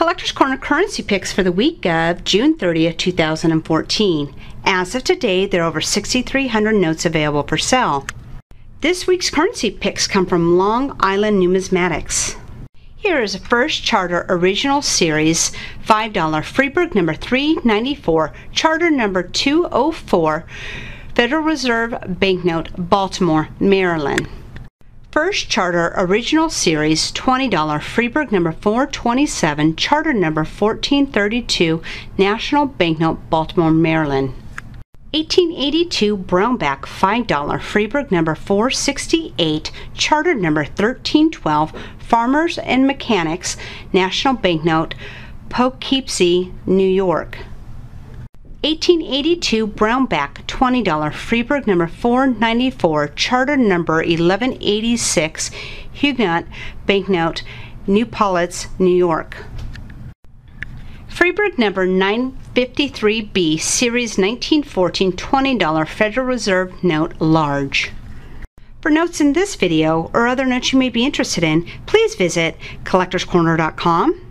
Collector's Corner currency picks for the week of June 30th, 2014. As of today, there are over 6,300 notes available for sale. This week's currency picks come from Long Island Numismatics. Here is a First Charter Original Series $5 Freeburg number 394, Charter number 204, Federal Reserve Banknote, Baltimore, Maryland. First Charter Original Series $20 Freeburg number 427, Charter number 1432, National Banknote, Baltimore, Maryland. 1882 Brownback $5 Freeburg number 468, Charter number 1312, Farmers and Mechanics, National Banknote, Poughkeepsie, New York. 1882 Brownback $20 Freeburg number 494, Charter number 1186, Huguenot Banknote, New Paltz, New York. Freeburg number 953B, Series 1914, $20 Federal Reserve Note, large. For notes in this video or other notes you may be interested in, please visit collectorscorner.com.